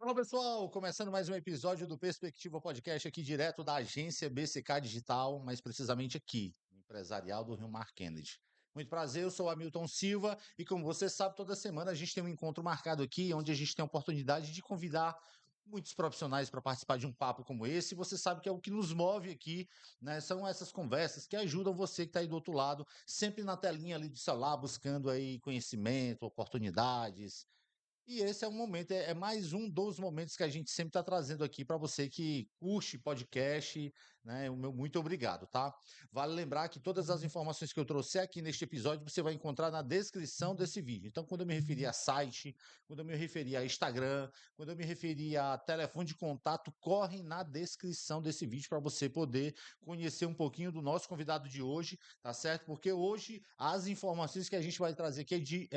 Fala pessoal, começando mais um episódio do Perspectiva Podcast aqui direto da agência BCK Digital, mais precisamente aqui, no Empresarial do Rio Mar Kennedy. Muito prazer, eu sou o Hamilton Silva e como você sabe, toda semana a gente tem um encontro marcado aqui, onde a gente tem a oportunidade de convidar muitos profissionais para participar de um papo como esse. E você sabe que é o que nos move aqui, né? São essas conversas que ajudam você que está aí do outro lado, sempre na telinha ali do celular, buscando aí conhecimento, oportunidades, e esse é um momento, é mais um dos momentos que a gente sempre está trazendo aqui para você que curte podcast, né? O meu muito obrigado, tá? Vale lembrar que todas as informações que eu trouxe aqui neste episódio você vai encontrar na descrição desse vídeo. Então, quando eu me referi a site, quando eu me referi a Instagram, quando eu me referi a telefone de contato, corre na descrição desse vídeo para você poder conhecer um pouquinho do nosso convidado de hoje, tá certo? Porque hoje as informações que a gente vai trazer aqui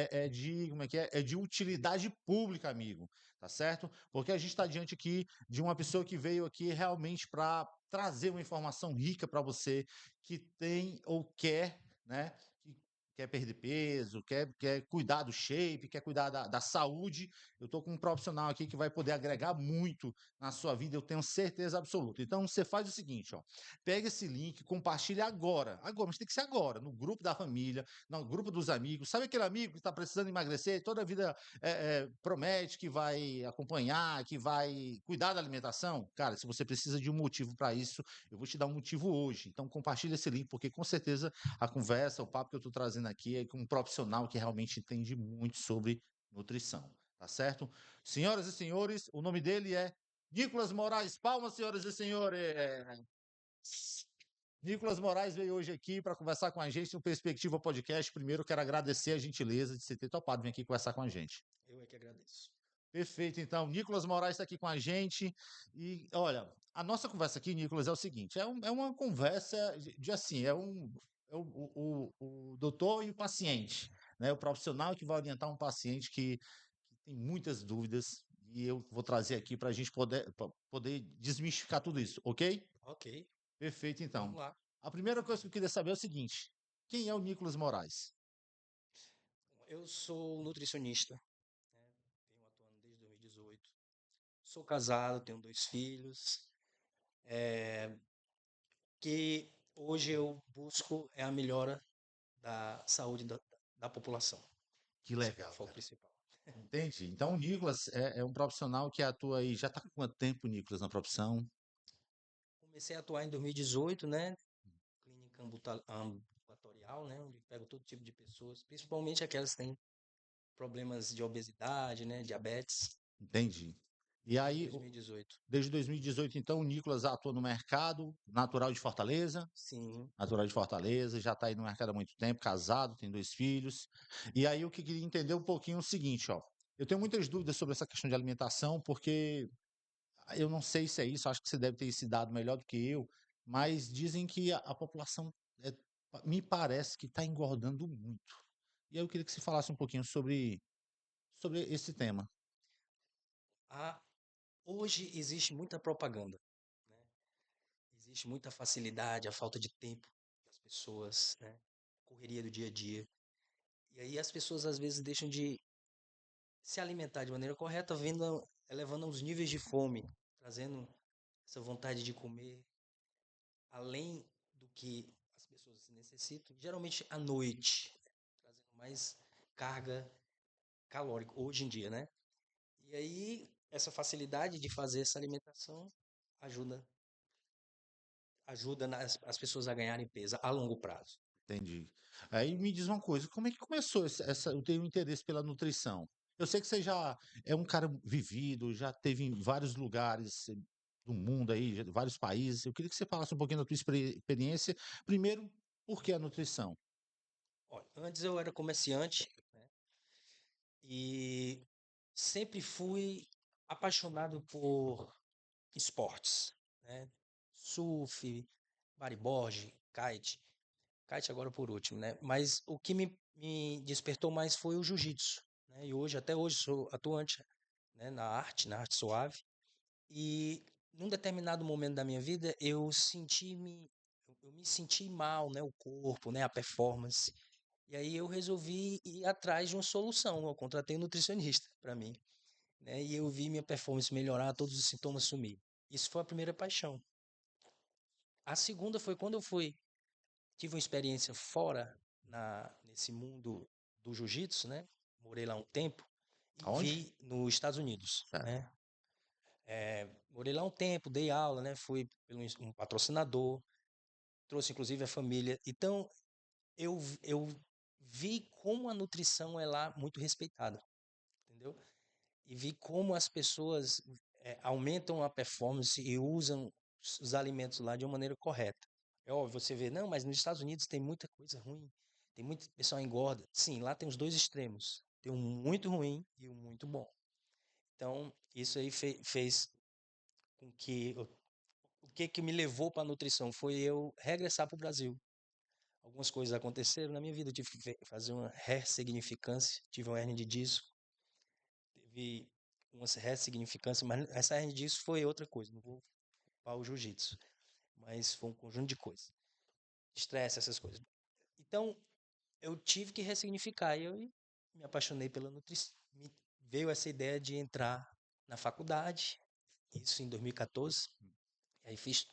como é que é? É de utilidade pública, amigo, tá certo? Porque a gente está diante aqui de uma pessoa que veio aqui realmente para trazer uma informação rica para você que tem ou quer, né? Que quer perder peso, quer cuidar do shape, quer cuidar da saúde. Eu estou com um profissional aqui que vai poder agregar muito na sua vida, eu tenho certeza absoluta. Então, você faz o seguinte, ó. Pega esse link, compartilha agora, mas tem que ser agora, no grupo da família, no grupo dos amigos. Sabe aquele amigo que está precisando emagrecer, toda a vida promete que vai acompanhar, que vai cuidar da alimentação? Cara, se você precisa de um motivo para isso, eu vou te dar um motivo hoje. Então, compartilha esse link, porque com certeza a conversa, o papo que eu estou trazendo aqui é com um profissional que realmente entende muito sobre nutrição. Tá certo? Senhoras e senhores, o nome dele é Nicolas Moraes. Palmas, senhoras e senhores! Nicolas Moraes veio hoje aqui para conversar com a gente no Perspectiva Podcast. Primeiro, quero agradecer a gentileza de você ter topado vir aqui conversar com a gente. Eu é que agradeço. Perfeito, então. Nicolas Moraes está aqui com a gente. E, olha, a nossa conversa aqui, Nicolas, é o seguinte: é uma conversa de assim, o doutor e o paciente, né? O profissional que vai orientar um paciente que tem muitas dúvidas. E eu vou trazer aqui para a gente poder desmistificar tudo isso, ok? Ok, Perfeito, vamos então. lá. A primeira coisa que eu queria saber é o seguinte: quem é o Nicolas Moraes? Eu sou nutricionista, né? Venho atuando desde 2018. Sou casado, tenho 2 filhos. É, que hoje eu busco é a melhora da saúde da população. Que Esse é o legal, foco cara. principal. Entendi. Então, o Nicolas é um profissional que atua aí. Já está com quanto tempo, Nicolas, na profissão? Comecei a atuar em 2018, né? Clínica ambulatorial, né? Onde pego todo tipo de pessoas, principalmente aquelas que têm problemas de obesidade, né? Diabetes, Entendi. E desde aí, 2018. desde 2018, então, o Nicolas atua no mercado, natural de Fortaleza. Sim. Natural de Fortaleza, já está aí no mercado há muito tempo, casado, tem 2 filhos. E aí, eu que queria entender um pouquinho o seguinte, ó. Eu tenho muitas dúvidas sobre essa questão de alimentação, porque eu não sei se é isso, acho que você deve ter esse dado melhor do que eu, mas dizem que a população, me parece que está engordando muito. E aí eu queria que você falasse um pouquinho sobre esse tema. A Hoje existe muita propaganda, né? Existe muita facilidade, a falta de tempo das pessoas, né? Correria do dia a dia. E aí as pessoas às vezes deixam de se alimentar de maneira correta, elevando aos níveis de fome, trazendo essa vontade de comer além do que as pessoas necessitam, geralmente à noite, trazendo mais carga calórica hoje em dia, né? E aí essa facilidade de fazer essa alimentação ajuda as pessoas a ganharem peso a longo prazo. Entendi. Aí me diz uma coisa, como é que começou o teu interesse pela nutrição? Eu sei que você já é um cara vivido, já teve em vários lugares do mundo aí, vários países. Eu queria que você falasse um pouquinho da tua experiência. Primeiro, por que a nutrição? Olha, antes eu era comerciante, né, e sempre fui apaixonado por esportes, né? Surf, bodyboard, kite. Kite agora por último, né? Mas o que me despertou mais foi o jiu-jitsu, né? E hoje, até hoje, sou atuante, né, na arte suave. E num determinado momento da minha vida, eu me senti mal, né? O corpo, né? A performance. E aí eu resolvi ir atrás de uma solução. Eu contratei um nutricionista para mim. né? E eu vi minha performance melhorar, todos os sintomas sumir. Isso foi a primeira paixão. A segunda foi quando tive uma experiência fora nesse mundo do jiu-jitsu, né? Morei lá um tempo e Aonde? vi nos Estados Unidos, Certo. né? Morei lá um tempo, dei aula, né? Fui pelo um patrocinador, trouxe inclusive a família. Então, eu vi como a nutrição é lá muito respeitada, entendeu? E vi como as pessoas aumentam a performance e usam os alimentos lá de uma maneira correta. É óbvio, você vê, não, mas nos Estados Unidos tem muita coisa ruim, tem muita pessoa engorda. Sim, lá tem os dois extremos. Tem um muito ruim e um muito bom. Então, isso aí fez com que o que me levou para a nutrição foi eu regressar para o Brasil. Algumas coisas aconteceram na minha vida, eu tive que fazer uma ressignificância, tive uma hernia de disco, teve uma ressignificância, mas essa hernia de disco foi outra coisa, não vou para o jiu-jitsu, mas foi um conjunto de coisas, estresse, essas coisas. Então, eu tive que ressignificar e eu me apaixonei pela nutrição. Me veio essa ideia de entrar na faculdade, isso em 2014, e aí fiz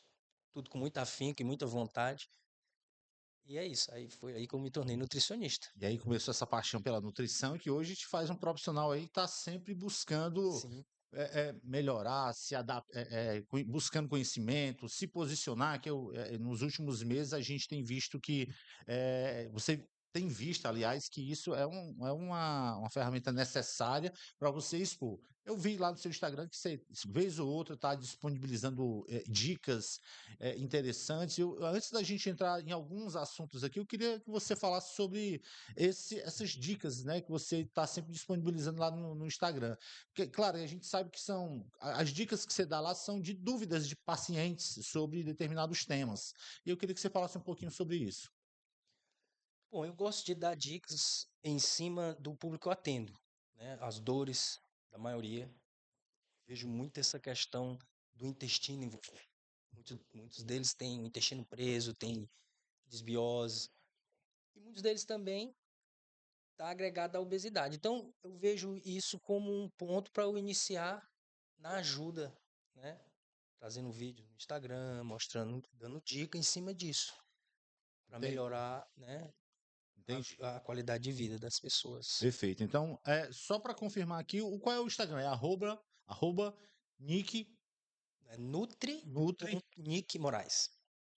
tudo com muito afinco e muita vontade. E é isso, aí foi aí que eu me tornei nutricionista. E aí começou essa paixão pela nutrição que hoje te faz um profissional aí que está sempre buscando Sim, melhorar, se adaptar, buscando conhecimento, se posicionar, nos últimos meses a gente tem visto que você tem visto, aliás, que isso é uma ferramenta necessária para você expor. Eu vi lá no seu Instagram que você, vez ou outra, está disponibilizando dicas interessantes. Antes da gente entrar em alguns assuntos aqui, eu queria que você falasse sobre essas dicas, né, que você está sempre disponibilizando lá no Instagram. Porque, claro, a gente sabe que as dicas que você dá lá são de dúvidas de pacientes sobre determinados temas. E eu queria que você falasse um pouquinho sobre isso. bom, eu gosto de dar dicas em cima do público que eu atendo, né? As dores da maioria. Vejo muito essa questão do intestino envolvido. Muitos deles têm o intestino preso, têm desbiose, e muitos deles também está agregado à obesidade. Então, eu vejo isso como um ponto para eu iniciar na ajuda, né? Trazendo vídeo no Instagram, mostrando, dando dica em cima disso, para Entendi. melhorar, né, Entendi. a qualidade de vida das pessoas. Perfeito. Então, só para confirmar aqui, qual é o Instagram? É arroba Nick, É Nutri, Nutri.Nick Moraes.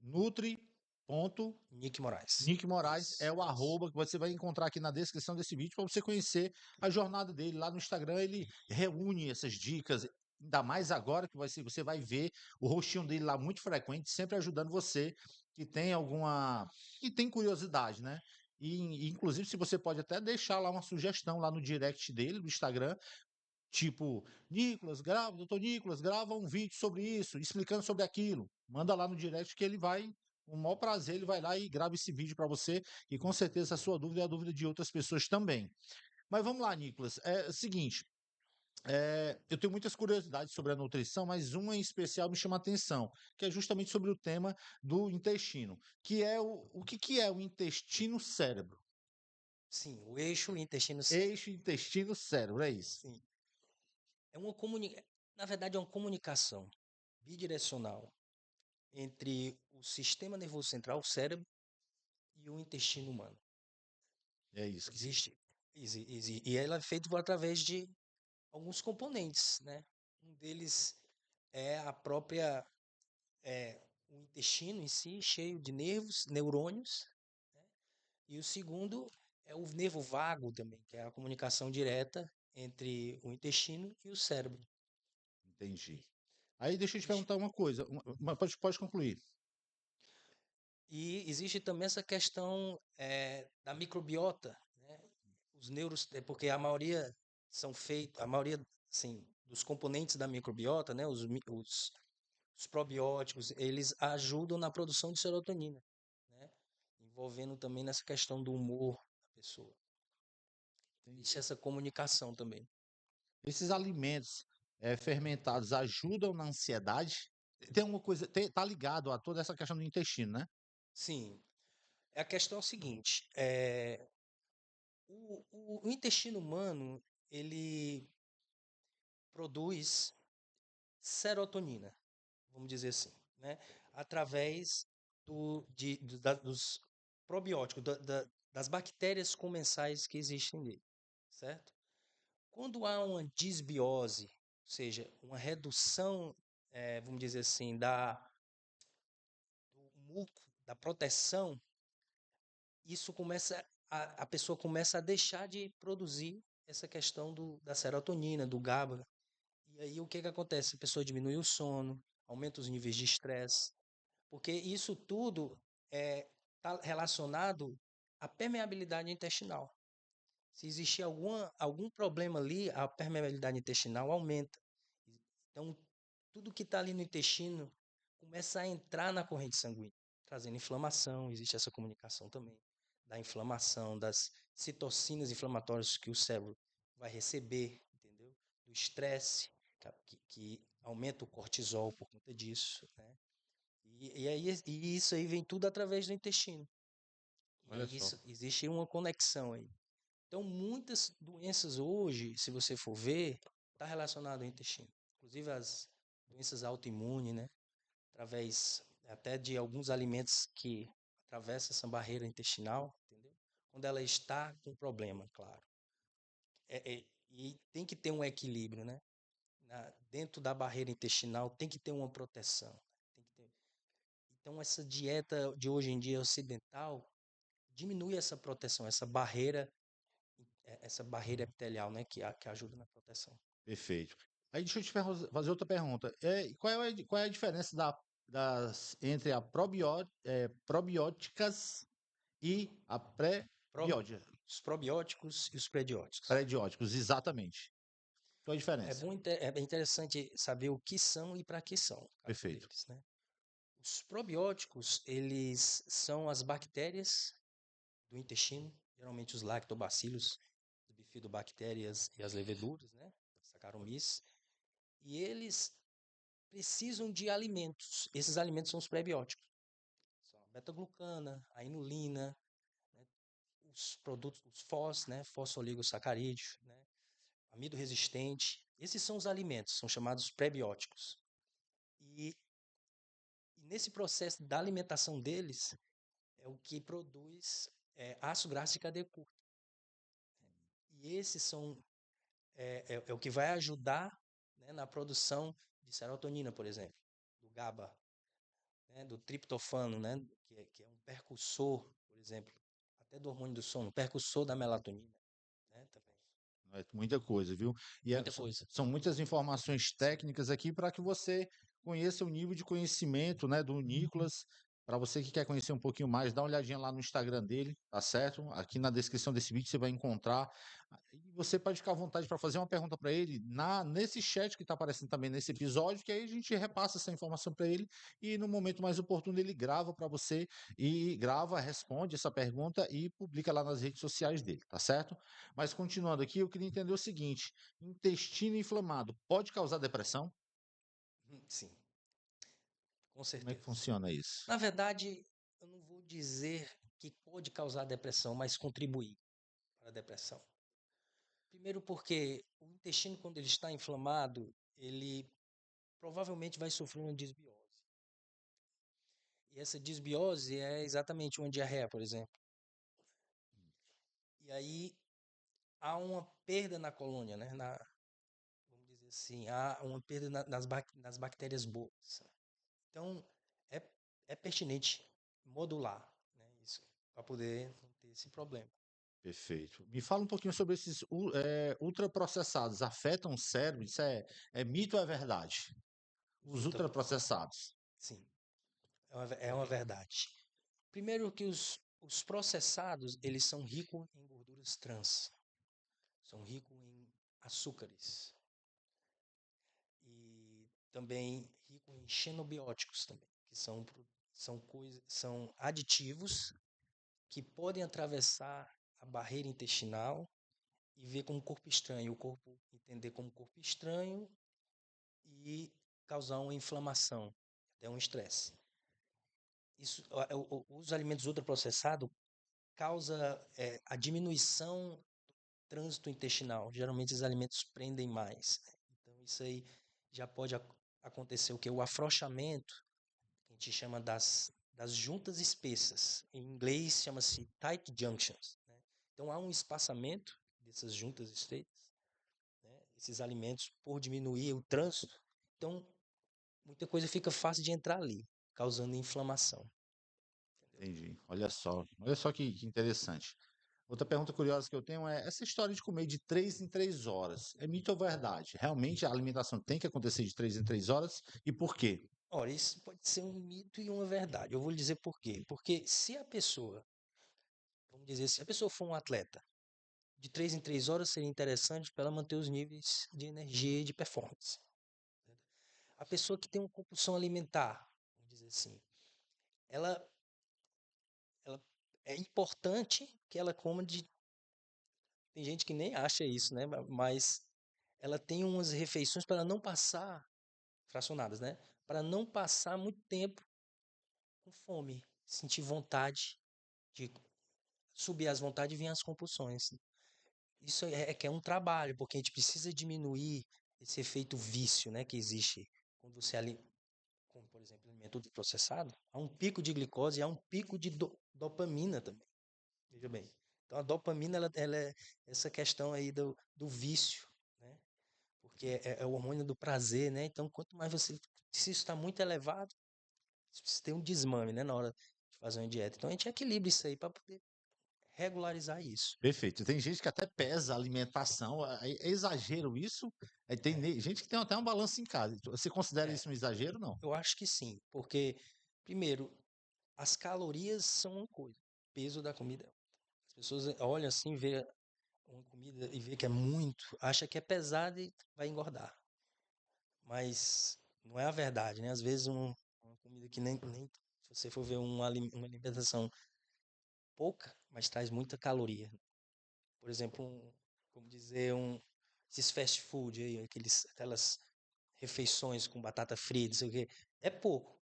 Nutri ponto Nick Moraes. Nick Moraes é Isso, o isso. arroba que você vai encontrar aqui na descrição desse vídeo para você conhecer a jornada dele. Lá no Instagram ele reúne essas dicas, ainda mais agora que você vai ver o rostinho dele lá muito frequente, sempre ajudando você que tem que tem curiosidade, né? E inclusive se você pode até deixar lá uma sugestão lá no direct dele, do Instagram, tipo, doutor Nicolas, grava um vídeo sobre isso, explicando sobre aquilo. Manda lá no direct que ele vai, com o maior prazer, ele vai lá e grava esse vídeo para você, e com certeza a sua dúvida é a dúvida de outras pessoas também. Mas vamos lá, Nicolas. É o seguinte, eu tenho muitas curiosidades sobre a nutrição, mas uma em especial me chama a atenção, que é justamente sobre o tema do intestino, que é o que é o intestino-cérebro? Sim, o eixo intestino-cérebro. Eixo intestino-cérebro, é isso. Sim. Na verdade, é uma comunicação bidirecional entre o sistema nervoso central, o cérebro, e o intestino humano. É isso que Existe, e ela é feita através de alguns componentes, né? Um deles é a própria, o intestino em si, cheio de nervos, neurônios, né? E o segundo é o nervo vago também, que é a comunicação direta entre o intestino e o cérebro. entendi. Aí deixa eu te Existe. perguntar uma coisa, pode concluir. E existe também essa questão da microbiota, né? Os neuros, porque a maioria são feitos, a maioria, sim, dos componentes da microbiota, né? Os probióticos, eles ajudam na produção de serotonina, né? Envolvendo também nessa questão do humor da pessoa. Existe Entendi. essa comunicação também. Esses alimentos fermentados ajudam na ansiedade? Tem uma coisa, tá ligado a toda essa questão do intestino, né? Sim, a questão é a seguinte, o intestino humano, ele produz serotonina, vamos dizer assim, né? Através dos probióticos, das bactérias comensais que existem nele, certo? Quando há uma disbiose, ou seja, uma redução, vamos dizer assim, do muco, da proteção, isso começa, a pessoa começa a deixar de produzir essa questão da serotonina, do GABA. E aí o que acontece? A pessoa diminui o sono, aumenta os níveis de estresse, porque isso tudo está relacionado à permeabilidade intestinal. Se existir algum problema ali, a permeabilidade intestinal aumenta. Então, tudo que está ali no intestino começa a entrar na corrente sanguínea, trazendo inflamação. Existe essa comunicação também da inflamação, das citocinas inflamatórias que o cérebro vai receber, entendeu? Do estresse, que aumenta o cortisol por conta disso, né? E isso aí vem tudo através do intestino. E Olha aí só. existe uma conexão aí. Então, muitas doenças hoje, se você for ver, está relacionado ao intestino. Inclusive as doenças autoimunes, né? Através até de alguns alimentos que atravessam essa barreira intestinal, entendeu? Quando ela está com problema, claro. E tem que ter um equilíbrio, né? Dentro da barreira intestinal tem que ter uma proteção. Tem que ter. Então, essa dieta de hoje em dia ocidental diminui essa proteção, essa barreira epitelial, né, que ajuda na proteção. Perfeito. Aí deixa eu te fazer outra pergunta. Qual é a diferença entre a probióticas e a Pro- pré-biótica? os probióticos e os predióticos. Pré-bióticos, exatamente. Qual a diferença? É bem interessante saber o que são e para que são cada um Perfeito. deles, né? Os probióticos, eles são as bactérias do intestino, geralmente os lactobacilos, as bifidobactérias e as leveduras, né? Saccharomyces. E eles precisam de alimentos. Esses alimentos são os prebióticos. São a beta-glucana, a inulina, né? Os produtos, os FOS, né? Fosfoligosacarídeos, né? Amido resistente. Esses são os alimentos, são chamados prebióticos. E nesse processo da alimentação deles, é o que produz ácido graxo de cadeia curta. E esses é o que vai ajudar, né, na produção de serotonina, por exemplo, do GABA, né, do triptofano, né, que é um percussor, por exemplo, até do hormônio do sono, percussor da melatonina, né, também. É muita coisa, viu? E Muita coisa. são muitas informações técnicas aqui para que você conheça o nível de conhecimento, né, do Nicolas. Para você que quer conhecer um pouquinho mais, dá uma olhadinha lá no Instagram dele, tá certo? Aqui na descrição desse vídeo você vai encontrar. E você pode ficar à vontade para fazer uma pergunta para ele nesse chat que está aparecendo também nesse episódio, que aí a gente repassa essa informação para ele e no momento mais oportuno ele grava para você e grava, responde essa pergunta e publica lá nas redes sociais dele, tá certo? Mas continuando aqui, eu queria entender o seguinte: intestino inflamado pode causar depressão? Sim, com Como é que certeza. funciona isso? Na verdade, eu não vou dizer que pode causar depressão, mas contribuir para a depressão. Primeiro porque o intestino, quando ele está inflamado, ele provavelmente vai sofrer uma desbiose. E essa desbiose é exatamente uma diarreia, por exemplo. E aí há uma perda na colônia, né? Vamos dizer assim, há uma perda nas bactérias boas. Então, é, é pertinente modular, né, isso, para poder não ter esse problema. Perfeito. Me fala um pouquinho sobre esses ultraprocessados. Afetam o cérebro? Isso é mito ou é verdade? Os Os ultra, ultraprocessados. sim, é uma verdade. Primeiro que os processados, eles são ricos em gorduras trans, são ricos em açúcares e também ricos em xenobióticos também, que são aditivos que podem atravessar a barreira intestinal e ver como corpo estranho, o corpo entender como corpo estranho e causar uma inflamação, até um estresse. Os alimentos ultraprocessados causa a diminuição do trânsito intestinal. Geralmente os alimentos prendem mais, né? Então isso aí já pode acontecer o que? O afrouxamento, que a gente chama das juntas espessas. Em inglês chama-se tight junctions, né? Então há um espaçamento dessas juntas estreitas, né? Esses alimentos, por diminuir o trânsito, então muita coisa fica fácil de entrar ali, causando inflamação. Entendi. Olha só que interessante. Outra pergunta curiosa que eu tenho é essa história de comer de 3 em 3 horas. É mito ou verdade? Realmente a alimentação tem que acontecer de 3 em 3 horas? E por quê? Ora, isso pode ser um mito e uma verdade. Eu vou lhe dizer por quê. Porque se a pessoa, vamos dizer, se a pessoa for um atleta, de 3 em 3 horas seria interessante para ela manter os níveis de energia e de performance. A pessoa que tem uma compulsão alimentar, vamos dizer assim, ela, ela é importante que ela coma de. Tem gente que nem acha isso, né? Mas ela tem umas refeições para não passar, fracionadas, né? Para não passar muito tempo com fome, sentir vontade de subir as vontades e vir as compulsões. Isso é que é um trabalho, porque a gente precisa diminuir esse efeito vício, né, que existe quando você ali, como por exemplo, alimento ultraprocessado, há um pico de glicose e há um pico de dopamina também. Veja bem. Então a dopamina ela é essa questão aí do vício, né? Porque é o hormônio do prazer, né? Então quanto mais você, se isso está muito elevado, você precisa ter um desmame, né, na hora de fazer uma dieta. Então a gente equilibra isso aí para poder regularizar isso. Perfeito. Tem gente que até pesa a alimentação. É exagero isso? Aí tem gente que tem até um balanço em casa. Você considera É, isso um exagero, não? eu acho que sim, porque, primeiro, as calorias são uma coisa, o peso da comida é outra. As pessoas olham assim, vê uma comida e vê que é muito, acha que é pesado e vai engordar. Mas não é a verdade, né? Às vezes uma comida que nem se você for ver uma alimentação pouca, mas traz muita caloria. Por exemplo, como dizer, esses fast food aí, aquelas refeições com batata frita, não sei o quê, é pouco.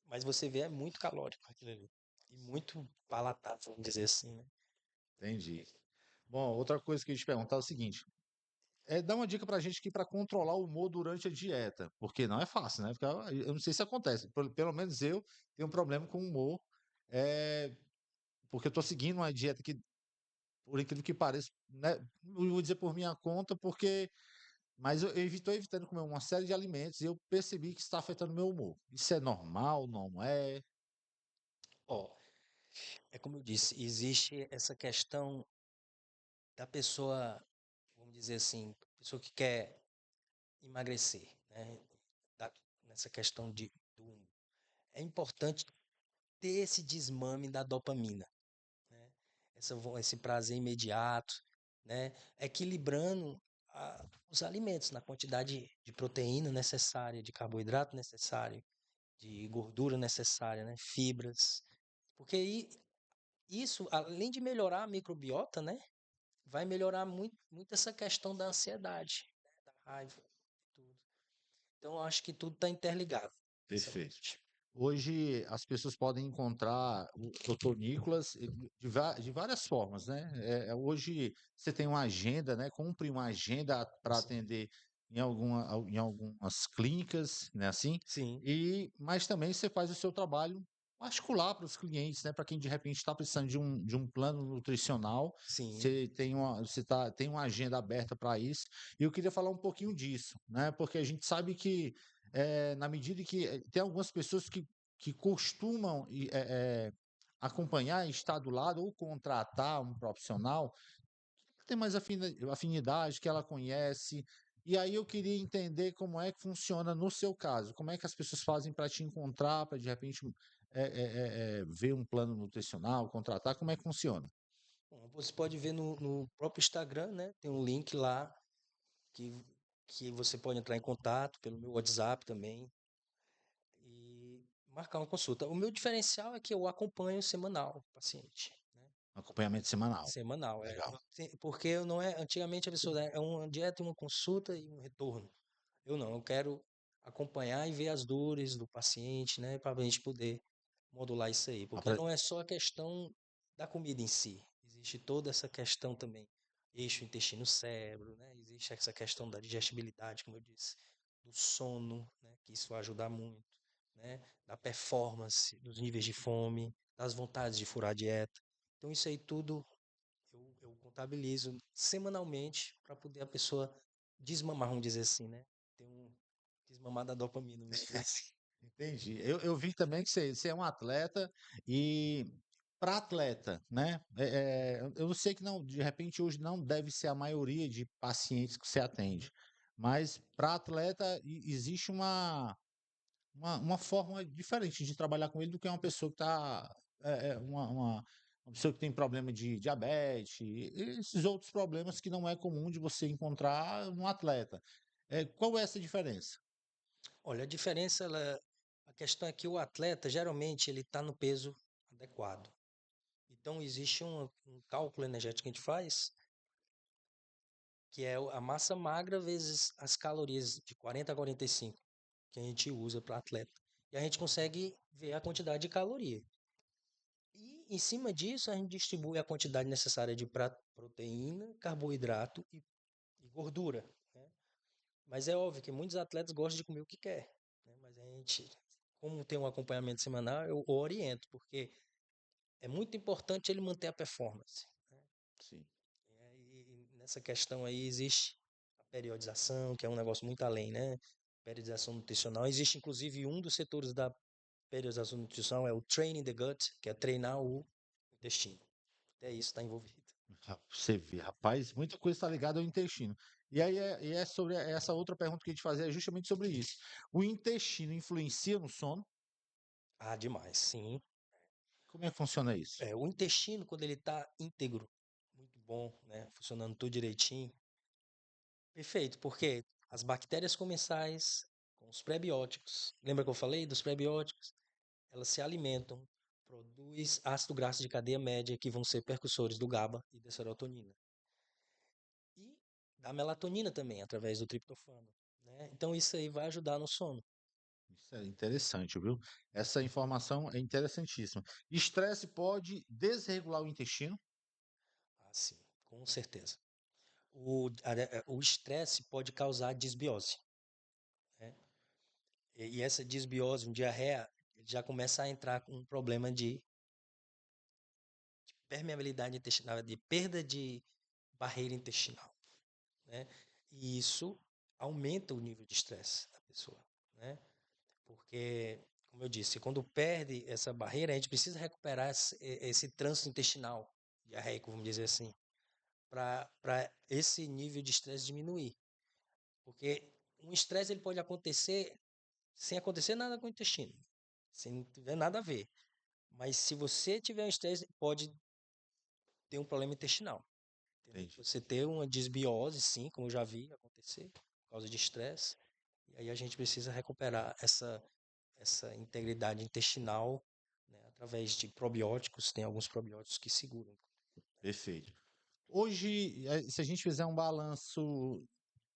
Mas você vê, é muito calórico aquilo ali. E muito palatável, vamos dizer assim, né? Entendi. Bom, outra coisa que eu ia te perguntar é o seguinte: dá uma dica pra gente aqui para controlar o humor durante a dieta, porque não é fácil, né? Porque eu não sei se acontece. Pelo menos eu tenho um problema com o humor, é, porque eu tô seguindo uma dieta que, por incrível que pareça, né? Não vou dizer por minha conta, porque. Mas eu estou evitando comer uma série de alimentos e eu percebi que está afetando meu humor. Isso é normal, não é? Ó, é como eu disse, existe essa questão da pessoa, vamos dizer assim, pessoa que quer emagrecer, né? Da- Nessa questão do. É importante ter esse desmame da dopamina, né? Esse prazer imediato, né? Equilibrando os alimentos na quantidade de proteína necessária, de carboidrato necessário, de gordura necessária, né? Fibras. Porque isso, além de melhorar a microbiota, né? Vai melhorar muito, muito essa questão da ansiedade, né? Da raiva, tudo. Então, eu acho que tudo está interligado nessa Perfeito. parte. Hoje as pessoas podem encontrar o Dr. Nicolas de várias formas, né? Hoje você tem uma agenda, né? Cumpre uma agenda para Sim. atender em algumas clínicas, né? Assim, Sim, mas também você faz o seu trabalho particular para os clientes, né? Para quem de repente está precisando de um plano nutricional, sim, você tem uma agenda aberta para isso. E eu queria falar um pouquinho disso, né? Porque a gente sabe que na medida que tem algumas pessoas que costumam acompanhar, estar do lado ou contratar um profissional que tem mais afinidade, que ela conhece. E aí eu queria entender como é que funciona no seu caso, como é que as pessoas fazem para te encontrar, para de repente ver um plano nutricional, contratar, como é que funciona? bom, você pode ver no próprio Instagram, né? Tem um link lá que, que você pode entrar em contato pelo meu WhatsApp também e marcar uma consulta. O meu diferencial é que eu acompanho semanal o paciente, né? Acompanhamento semanal. Semanal, Legal. porque eu não é, antigamente a pessoa é uma dieta, uma consulta e um retorno. Eu não, eu quero acompanhar e ver as dores do paciente, né, para a gente poder modular isso aí, porque Apre- não é só a questão da comida em si, existe toda essa questão também eixo intestino-cérebro, né? Existe essa questão da digestibilidade, como eu disse, do sono, né? Que isso vai ajudar muito, né? Da performance, dos níveis de fome, das vontades de furar a dieta. Então, isso aí tudo eu contabilizo semanalmente para poder a pessoa desmamar, vamos dizer assim, né? Ter um desmamar da dopamina, vamos dizer assim. Entendi. Eu vi também que você é um atleta e para atleta, né? Eu sei que não, de repente hoje não deve ser a maioria de pacientes que você atende, mas para atleta existe uma forma diferente de trabalhar com ele do que uma pessoa que está uma pessoa que tem problema de diabetes, e esses outros problemas que não é comum de você encontrar no atleta. Qual é essa diferença? Olha, a diferença, a questão é que o atleta, geralmente, ele está no peso adequado. Então, existe um cálculo energético que a gente faz, que é a massa magra vezes as calorias de 40 a 45 que a gente usa para atleta. E a gente consegue ver a quantidade de caloria. E, em cima disso, a gente distribui a quantidade necessária de proteína, carboidrato e gordura, né? Mas é óbvio que muitos atletas gostam de comer o que quer, né? Mas a gente, como tem um acompanhamento semanal, eu oriento, porque é muito importante ele manter a performance, né? Sim. E nessa questão aí existe a periodização, que é um negócio muito além, né? Periodização nutricional. Existe inclusive um dos setores da periodização nutricional é o training the gut, que é treinar o intestino. Até isso está envolvido. Você vê, rapaz, muita coisa está ligada ao intestino. E aí é sobre essa outra pergunta que a gente fazia, é justamente sobre isso. O intestino influencia no sono? Ah, demais, sim. Como é que funciona isso? O intestino, quando ele está íntegro, muito bom, né? Funcionando tudo direitinho, perfeito, porque as bactérias comensais, com os prebióticos, lembra que eu falei dos prebióticos? Elas se alimentam, produz ácido graxo de cadeia média, que vão ser percussores do GABA e da serotonina. E da melatonina também, através do triptofano, né? Então isso aí vai ajudar no sono. Isso é interessante, viu? Essa informação é interessantíssima. Estresse pode desregular o intestino? Ah, sim, com certeza. O estresse pode causar disbiose, né? E essa disbiose, um diarreia, ele já começa a entrar com um problema de permeabilidade intestinal, de perda de barreira intestinal, né? E isso aumenta o nível de estresse da pessoa, né? Porque, como eu disse, quando perde essa barreira, a gente precisa recuperar esse trânsito intestinal, diarreico, vamos dizer assim, para esse nível de estresse diminuir. Porque um estresse ele pode acontecer sem acontecer nada com o intestino, sem não tiver nada a ver. Mas se você tiver um estresse, pode ter um problema intestinal. Entendeu? Entendi. Você ter uma desbiose, sim, como eu já vi acontecer, por causa de estresse. E aí a gente precisa recuperar essa integridade intestinal, né, através de probióticos. Tem alguns probióticos que seguram. Perfeito. Hoje, se a gente fizer um balanço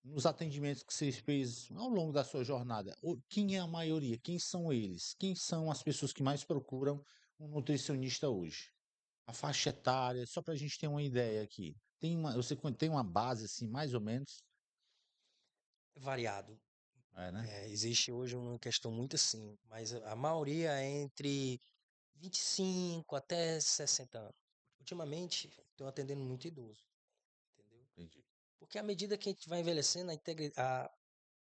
nos atendimentos que você fez ao longo da sua jornada, quem é a maioria? Quem são eles? Quem são as pessoas que mais procuram um nutricionista hoje? A faixa etária, só para a gente ter uma ideia aqui. Tem uma base assim, mais ou menos? Variado. É, né? Existe hoje uma questão muito assim, mas a maioria é entre 25 até 60 anos. Ultimamente, estou atendendo muito idoso, entendeu? Entendi. Porque à medida que a gente vai envelhecendo, a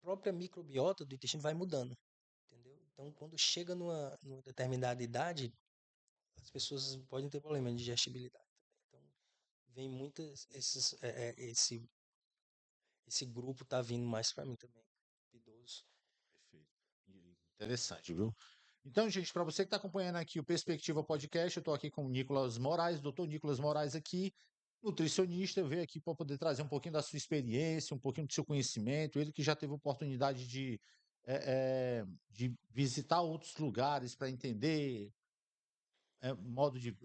própria microbiota do intestino vai mudando, entendeu? Então, quando chega numa determinada idade, as pessoas podem ter problema de digestibilidade. Então, vem muitas esse grupo tá vindo mais para mim também, idoso. Perfeito. Interessante, viu? Então, gente, para você que está acompanhando aqui o Perspectiva Podcast, eu estou aqui com o Nicolas Moraes, doutor Nicolas Moraes aqui, nutricionista, veio aqui para poder trazer um pouquinho da sua experiência, um pouquinho do seu conhecimento, ele que já teve oportunidade de visitar outros lugares para entender modo de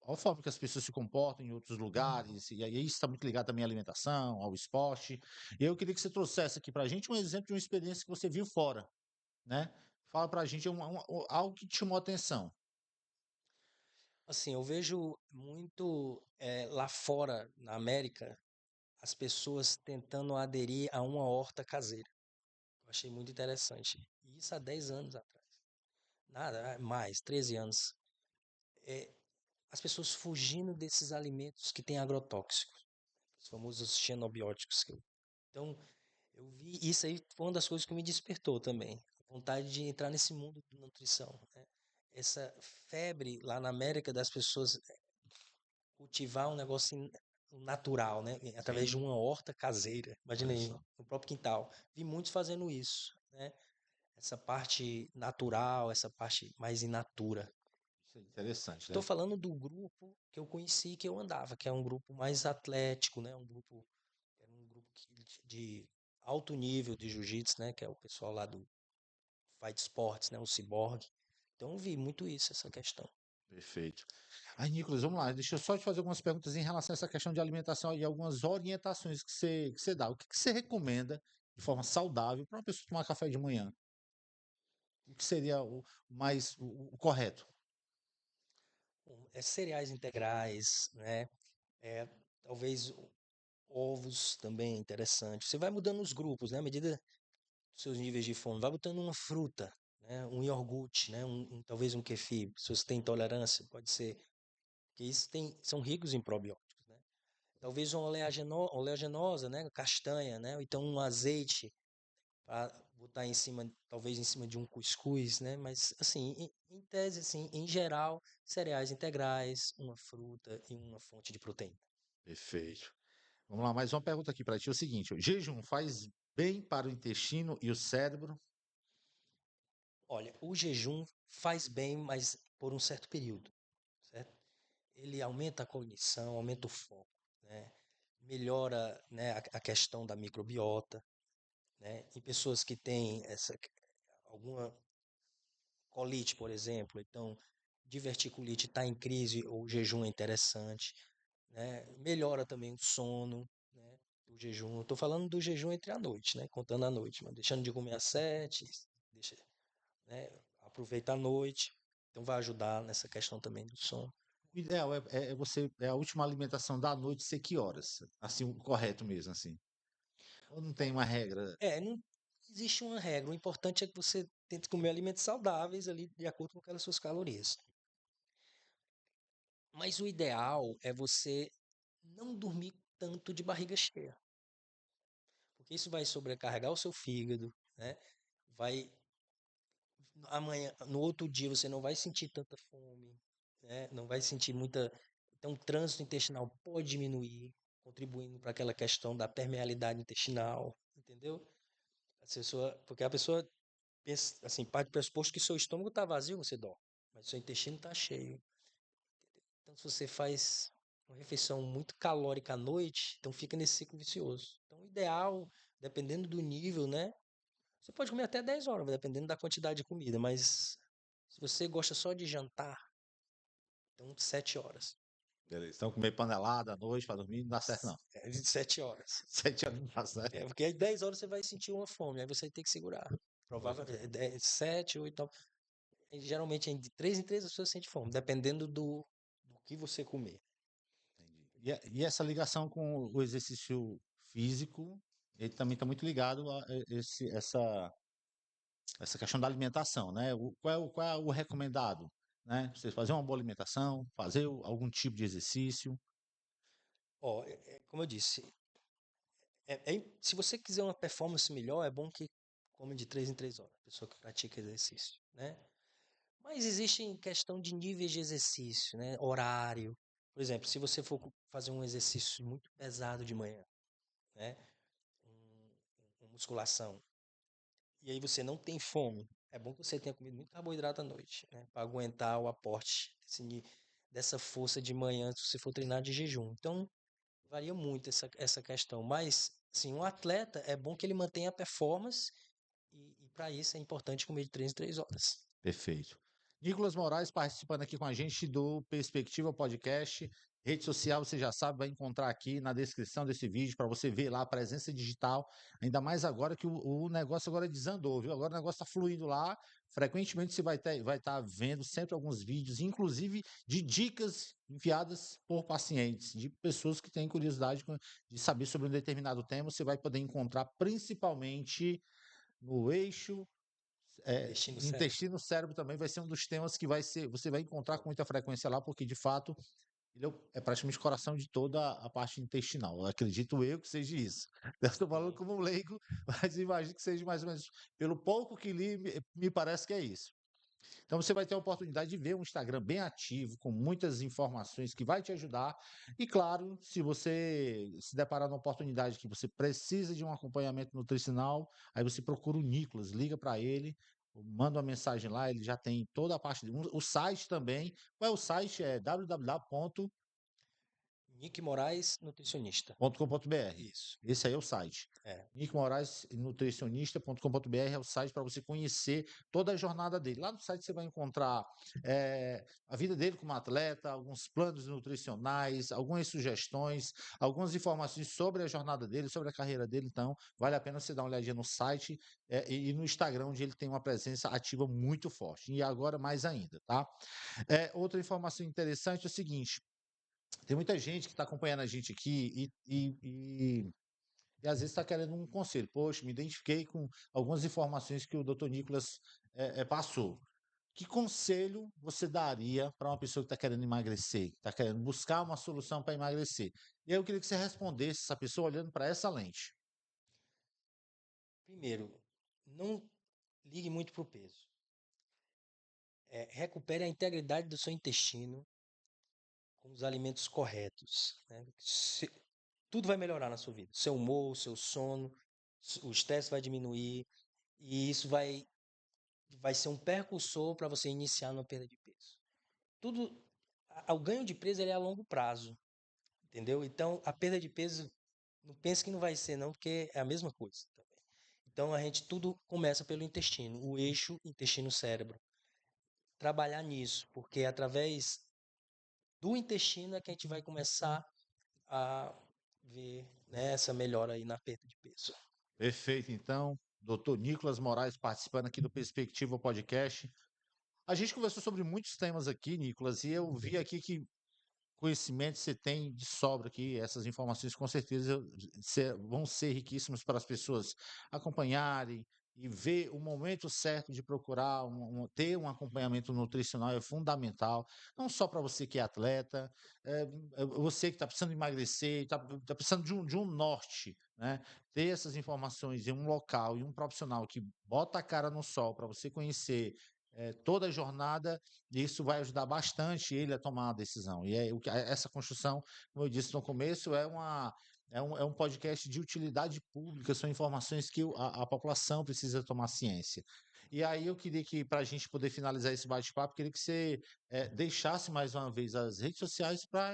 a forma que as pessoas se comportam em outros lugares, e aí isso está muito ligado também à alimentação, ao esporte. E eu queria que você trouxesse aqui para a gente um exemplo de uma experiência que você viu fora, né? Fala para a gente algo que te chamou a atenção. Assim, eu vejo muito lá fora, na América, as pessoas tentando aderir a uma horta caseira. Eu achei muito interessante. E isso há 10 anos atrás. Nada, mais, 13 anos. É, as pessoas fugindo desses alimentos que têm agrotóxicos, os famosos xenobióticos. Então, eu vi isso aí, foi uma das coisas que me despertou também. A vontade de entrar nesse mundo de nutrição, né? Essa febre lá na América das pessoas cultivar um negócio natural, né? Através de Sim, uma horta caseira. Imagina olha aí, só. no próprio quintal. Vi muitos fazendo isso, né? Essa parte natural, essa parte mais in natura. Isso é interessante, Estou né? falando do grupo que eu conheci, que eu andava, que é um grupo mais atlético, né? Era um grupo de alto nível de jiu-jitsu, né? Que é o pessoal lá do Fight Sports, né? O Cyborg. Então eu vi muito isso, essa questão. Perfeito. Aí, Nicolas, vamos lá. Deixa eu só te fazer algumas perguntas em relação a essa questão de alimentação e algumas orientações que você dá. O que você recomenda de forma saudável para uma pessoa tomar café de manhã? O que seria o mais o correto? Bom, cereais integrais, né? É, talvez ovos também é interessante. Você vai mudando os grupos, né? À medida dos seus níveis de fome, vai botando uma fruta, né? Um iogurte, né? Talvez um kefir. Se você tem intolerância, pode ser. Porque isso são ricos em probióticos, né? Talvez uma oleaginosa, né? Castanha, né? Ou então um azeite para botar em cima, talvez em cima de um cuscuz, né? Mas assim, em tese, assim, em geral, cereais integrais, uma fruta e uma fonte de proteína. Perfeito. Vamos lá, mais uma pergunta aqui para ti. É o seguinte: o jejum faz bem para o intestino e o cérebro? Olha, o jejum faz bem, mas por um certo período, certo? Ele aumenta a cognição, aumenta o foco, né? Melhora, né, a questão da microbiota, né? Em pessoas que têm alguma colite, por exemplo, então diverticulite está em crise, o jejum é interessante, né? Melhora também o sono, né? O jejum, estou falando do jejum entre a noite, né? Contando a noite, mas deixando de comer às 7, deixa, né? Aproveita a noite, então vai ajudar nessa questão também do sono. O ideal é você, é a última alimentação da noite ser que horas? Assim, o correto mesmo, assim. Ou não tem uma regra? Não existe uma regra, o importante é que você tente comer alimentos saudáveis ali de acordo com aquelas suas calorias. Mas o ideal é você não dormir tanto de barriga cheia, porque isso vai sobrecarregar o seu fígado, né? Vai amanhã, no outro dia você não vai sentir tanta fome, né? Não vai sentir muita, então o trânsito intestinal pode diminuir, contribuindo para aquela questão da permeabilidade intestinal, entendeu? Porque a pessoa pensa, assim, parte do pressuposto que seu estômago está vazio, você dorme, mas seu intestino está cheio. Então, se você faz uma refeição muito calórica à noite, então fica nesse ciclo vicioso. Então, o ideal, dependendo do nível, né? Você pode comer até 10 horas, dependendo da quantidade de comida, mas se você gosta só de jantar, então 7 horas. Beleza. Então, comer panelada à noite para dormir não dá certo, não. 7 horas. 7 horas não dá certo. Porque às 10 horas você vai sentir uma fome, aí você vai ter que segurar. Olha, Provavelmente, 7, 8, 9. Geralmente, de 3 em 3 as pessoas sentem fome, dependendo do que você comer. entendi. E essa ligação com o exercício físico, ele também está muito ligado a essa questão da alimentação, né? Qual é o recomendado, né? Você fazer uma boa alimentação, fazer algum tipo de exercício. Ó, como eu disse, se você quiser uma performance melhor, é bom que come de 3 em 3 horas, a pessoa que pratica exercício, né? Mas existe em questão de níveis de exercício, né? Horário. Por exemplo, se você for fazer um exercício muito pesado de manhã, né? Uma musculação, e aí você não tem fome, é bom que você tenha comido muito carboidrato à noite, né? Para aguentar o aporte dessa força de manhã se você for treinar de jejum. Então, varia muito essa questão. Mas, sim, um atleta é bom que ele mantenha a performance e para isso é importante comer de 3 em 3 horas. Perfeito. Nicolas Moraes participando aqui com a gente do Perspectiva Podcast. Rede social, você já sabe, vai encontrar aqui na descrição desse vídeo para você ver lá a presença digital. Ainda mais agora que o negócio agora desandou, viu? Agora o negócio está fluindo lá. Frequentemente você vai estar vendo sempre alguns vídeos, inclusive de dicas enviadas por pacientes, de pessoas que têm curiosidade de saber sobre um determinado tema. Você vai poder encontrar principalmente no eixo Intestino cérebro. intestino cérebro também vai ser um dos temas que você vai encontrar com muita frequência lá, porque de fato ele é praticamente o coração de toda a parte intestinal. Eu acredito eu que seja isso. Eu estou falando Sim. como um leigo, mas imagino que seja mais ou menos, pelo pouco que li, me parece que é isso. Então você vai ter a oportunidade de ver um Instagram bem ativo, com muitas informações que vai te ajudar. E claro, se você se deparar na oportunidade que você precisa de um acompanhamento nutricional, aí você procura o Nicolas, liga para ele, manda uma mensagem lá, ele já tem toda a parte, o site também. Qual é o site? É www.com.br. Nick Moraes, nutricionista. Isso. Esse aí é o site. É. Nick Moraes, nutricionista.com.br é o site para você conhecer toda a jornada dele. Lá no site você vai encontrar a vida dele como atleta, alguns planos nutricionais, algumas sugestões, algumas informações sobre a jornada dele, sobre a carreira dele. Então, vale a pena você dar uma olhadinha no site e no Instagram, onde ele tem uma presença ativa muito forte. E agora mais ainda, tá? Outra informação interessante é o seguinte: tem muita gente que está acompanhando a gente aqui e às vezes está querendo um conselho. Poxa, me identifiquei com algumas informações que o Dr. Nicolas passou. Que conselho você daria para uma pessoa que está querendo emagrecer, que está querendo buscar uma solução para emagrecer? E aí eu queria que você respondesse essa pessoa olhando para essa lente. Primeiro, não ligue muito para o peso. Recupere a integridade do seu intestino com os alimentos corretos, né? Tudo vai melhorar na sua vida. Seu humor, seu sono, o estresse vai diminuir e isso vai ser um percursor para você iniciar numa perda de peso. O ganho de peso ele é a longo prazo, entendeu? Então, a perda de peso, não pense que não vai ser não, porque é a mesma coisa também. Então, tudo começa pelo intestino, o eixo intestino-cérebro. Trabalhar nisso, porque através do intestino é que a gente vai começar a ver, né, essa melhora aí na perda de peso. Perfeito, então. Doutor Nicolas Moraes participando aqui do Perspectiva Podcast. A gente conversou sobre muitos temas aqui, Nicolas, e eu vi aqui que conhecimento você tem de sobra aqui, essas informações com certeza vão ser riquíssimas para as pessoas acompanharem e ver o momento certo de procurar ter um acompanhamento nutricional é fundamental, não só para você que é atleta, você que está precisando emagrecer, está precisando de um norte, né? Ter essas informações em um local e um profissional que bota a cara no sol para você conhecer toda a jornada, isso vai ajudar bastante ele a tomar a decisão. E essa construção, como eu disse no começo, é um podcast de utilidade pública, são informações que a população precisa tomar ciência. E aí eu queria que, para a gente poder finalizar esse bate-papo, queria que você deixasse mais uma vez as redes sociais para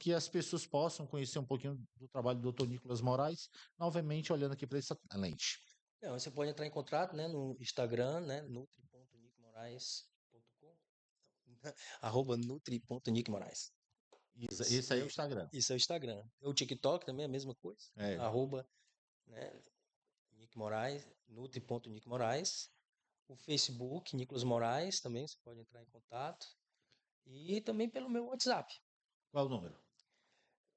que as pessoas possam conhecer um pouquinho do trabalho do Dr. Nicolas Moraes, novamente olhando aqui para essa lente. Não, você pode entrar em contato, né, no Instagram, né, nutri.nickmoraes.com, @nutri.nickmoraes. Esse aí é o Instagram. Isso é o Instagram. O TikTok também é a mesma coisa, É. arroba, né, Nick Moraes, nutri.nickmoraes. O Facebook, Nicolas Moraes, também você pode entrar em contato. E também pelo meu WhatsApp. Qual é o número?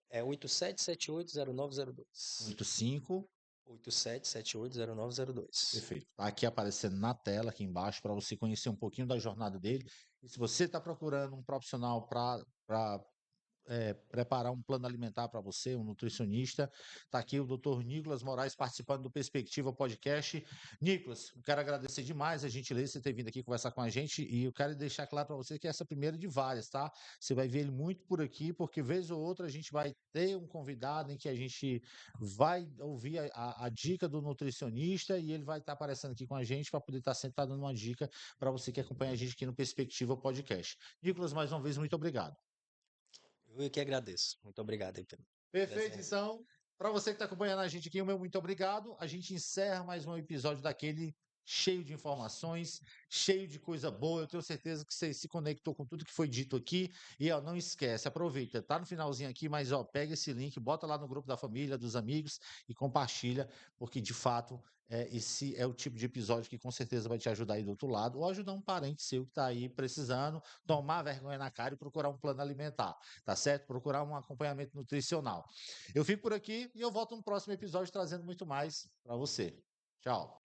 É 87780902. 85. 87780902. Perfeito. Tá aqui aparecendo na tela, aqui embaixo, para você conhecer um pouquinho da jornada dele. E se você está procurando um profissional para preparar um plano alimentar para você, um nutricionista, está aqui o Dr. Nicolas Moraes participando do Perspectiva Podcast. Nicolas, eu quero agradecer demais a gentileza de você ter vindo aqui conversar com a gente e eu quero deixar claro para você que essa é a primeira de várias, tá? Você vai ver ele muito por aqui, porque vez ou outra a gente vai ter um convidado em que a gente vai ouvir a dica do nutricionista e ele vai estar aparecendo aqui com a gente para poder estar sempre dando uma dica para você que acompanha a gente aqui no Perspectiva Podcast. Nicolas, mais uma vez, muito obrigado. Eu que agradeço. Muito obrigado aí pelo Perfeito, desenho. então. Para você que está acompanhando a gente aqui, o meu muito obrigado. A gente encerra mais um episódio daquele cheio de informações, cheio de coisa boa. Eu tenho certeza que você se conectou com tudo que foi dito aqui. E ó, não esquece, aproveita, tá no finalzinho aqui, mas ó, pega esse link, bota lá no grupo da família, dos amigos e compartilha, porque de fato esse é o tipo de episódio que com certeza vai te ajudar aí do outro lado, ou ajudar um parente seu que está aí precisando tomar vergonha na cara e procurar um plano alimentar, tá certo? Procurar um acompanhamento nutricional. Eu fico por aqui e eu volto no próximo episódio trazendo muito mais para você. Tchau.